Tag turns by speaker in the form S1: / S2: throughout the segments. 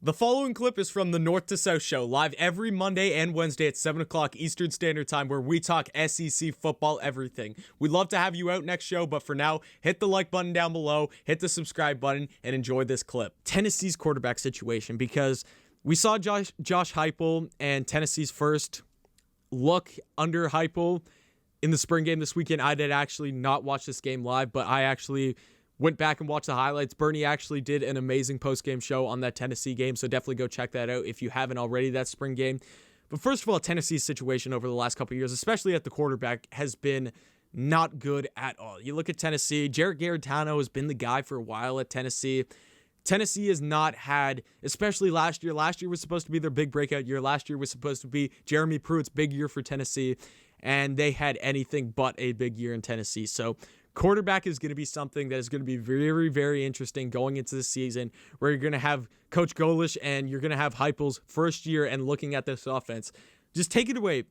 S1: The following clip is from the North to South Show, live every Monday and Wednesday at 7 o'clock Eastern Standard Time, where we talk SEC football everything. We'd love to have you out next show, but for now, hit the like button down below, hit the subscribe button, and enjoy this clip. Tennessee's quarterback situation, because we saw Josh Heupel and Tennessee's first look under Heupel in the spring game this weekend. I did actually not watch this game live, but I actually went back and watched the highlights. Bernie actually did an amazing post-game show on that Tennessee game, so definitely go check that out if you haven't already, that spring game. But first of all, Tennessee's situation over the last couple of years, especially at the quarterback, has been not good at all. You look at Tennessee, Jarrett Garantano has been the guy for a while at Tennessee. Tennessee has not had, especially last year. Last year was supposed to be their big breakout year. Last year was supposed to be Jeremy Pruitt's big year for Tennessee, and they had anything but a big year in Tennessee. So quarterback is going to be something that is going to be very, very interesting going into the season, where you're going to have Coach Golish and you're going to have Heupel's first year and looking at this offense. Just take it away.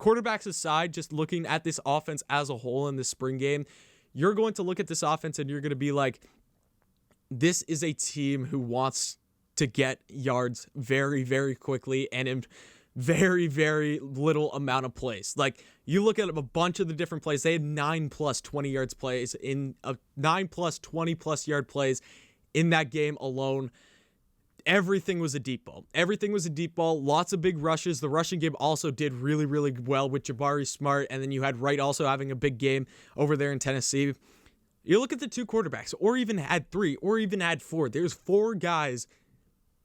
S1: Quarterbacks aside, just looking at this offense as a whole in this spring game, you're going to look at this offense and you're going to be like, this is a team who wants to get yards very, very quickly and in very, very little amount of plays. Like, you look at a bunch of the different plays, they had 9 plus 20 yards plays in 9 plus 20 plus yard plays in that game alone. Everything was a deep ball. Everything was a deep ball. Lots of big rushes. The rushing game also did really, really well with Jabari Smart. And then you had Wright also having a big game over there in Tennessee. You look at the two quarterbacks, or even had 3, or even had 4. There's 4 guys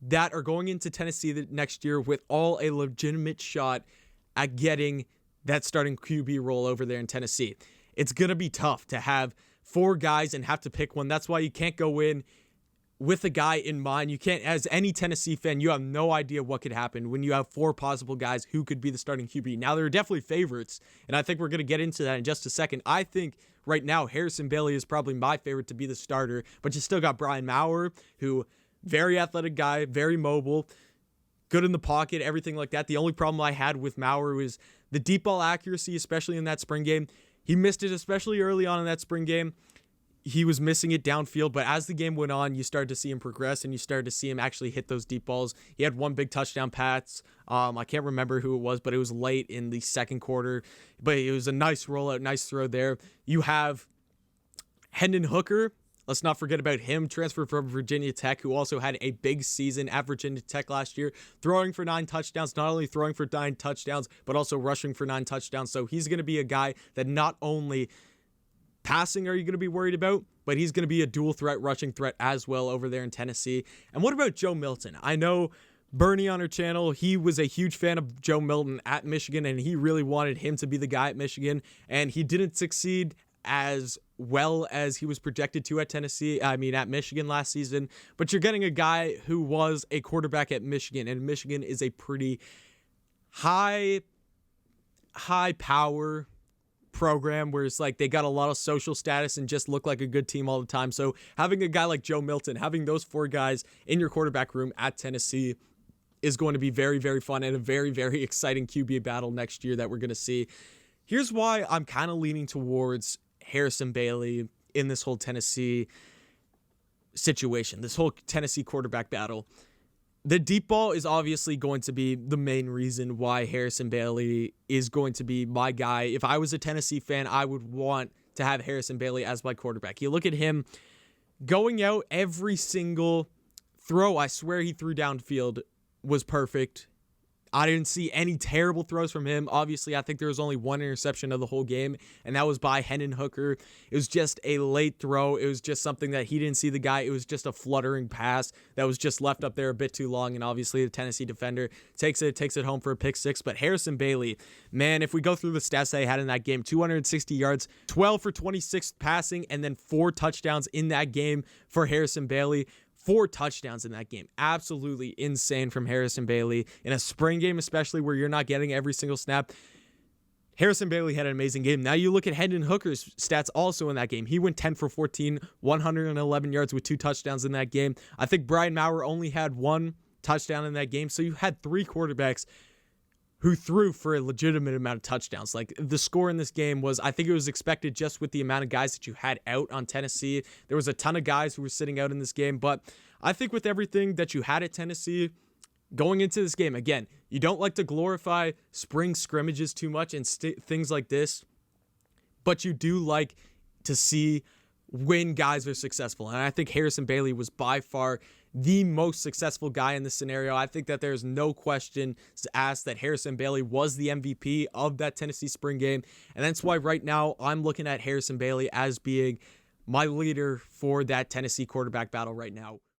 S1: that are going into Tennessee next year with all a legitimate shot at getting that starting QB role over there in Tennessee. It's going to be tough to have 4 guys and have to pick one. That's why you can't go in with a guy in mind. You can't, as any Tennessee fan, you have no idea what could happen when you have 4 possible guys who could be the starting QB. Now, there are definitely favorites, and I think we're going to get into that in just a second. I think right now Harrison Bailey is probably my favorite to be the starter, but you still got Brian Maurer, who very athletic guy, very mobile, good in the pocket, everything like that. The only problem I had with Maurer was the deep ball accuracy, especially in that spring game. He missed it, especially early on in that spring game. He was missing it downfield, but as the game went on, you started to see him progress, and you started to see him actually hit those deep balls. He had 1 big touchdown pass. I can't remember who it was, but it was late in the second quarter. But it was a nice rollout, nice throw there. You have Hendon Hooker. Let's not forget about him, transferred from Virginia Tech, who also had a big season at Virginia Tech last year, throwing for 9 touchdowns, not only throwing for 9 touchdowns, but also rushing for 9 touchdowns. So he's going to be a guy that not only passing are you going to be worried about, but he's going to be a dual threat, rushing threat as well over there in Tennessee. And what about Joe Milton? I know Bernie on her channel, he was a huge fan of Joe Milton at Michigan, and he really wanted him to be the guy at Michigan, and he didn't succeed as well as he was projected to at Michigan last season. But you're getting a guy who was a quarterback at Michigan, and Michigan is a pretty high power program where it's like they got a lot of social status and just look like a good team all the time. So having a guy like Joe Milton, having those 4 guys in your quarterback room at Tennessee is going to be very, very fun and a very, very exciting QB battle next year that we're going to see. Here's why I'm kind of leaning towards Harrison Bailey in this whole Tennessee situation, this whole Tennessee quarterback battle. The deep ball is obviously going to be the main reason why Harrison Bailey is going to be my guy. If I was a Tennessee fan, I would want to have Harrison Bailey as my quarterback. You look at him going out, every single throw, I swear he threw downfield, was perfect. I didn't see any terrible throws from him. Obviously, I think there was only 1 interception of the whole game, and that was by Hendon Hooker. It was just a late throw. It was just something that he didn't see the guy. It was just a fluttering pass that was just left up there a bit too long, and obviously the Tennessee defender takes it home for a pick 6. But Harrison Bailey, man, if we go through the stats that he had in that game, 260 yards, 12 for 26 passing, and then 4 touchdowns in that game for Harrison Bailey. 4 touchdowns in that game. Absolutely insane from Harrison Bailey. In a spring game, especially where you're not getting every single snap, Harrison Bailey had an amazing game. Now you look at Hendon Hooker's stats also in that game. He went 10 for 14, 111 yards with 2 touchdowns in that game. I think Brian Maurer only had 1 touchdown in that game. So you had 3 quarterbacks who threw for a legitimate amount of touchdowns. Like, the score in this game was, I think it was expected just with the amount of guys that you had out on Tennessee. There was a ton of guys who were sitting out in this game, but I think with everything that you had at Tennessee going into this game, again, you don't like to glorify spring scrimmages too much and things like this, but you do like to see when guys are successful. And I think Harrison Bailey was by far the most successful guy in this scenario. I think that there's no question asked that Harrison Bailey was the MVP of that Tennessee spring game. And that's why right now I'm looking at Harrison Bailey as being my leader for that Tennessee quarterback battle right now.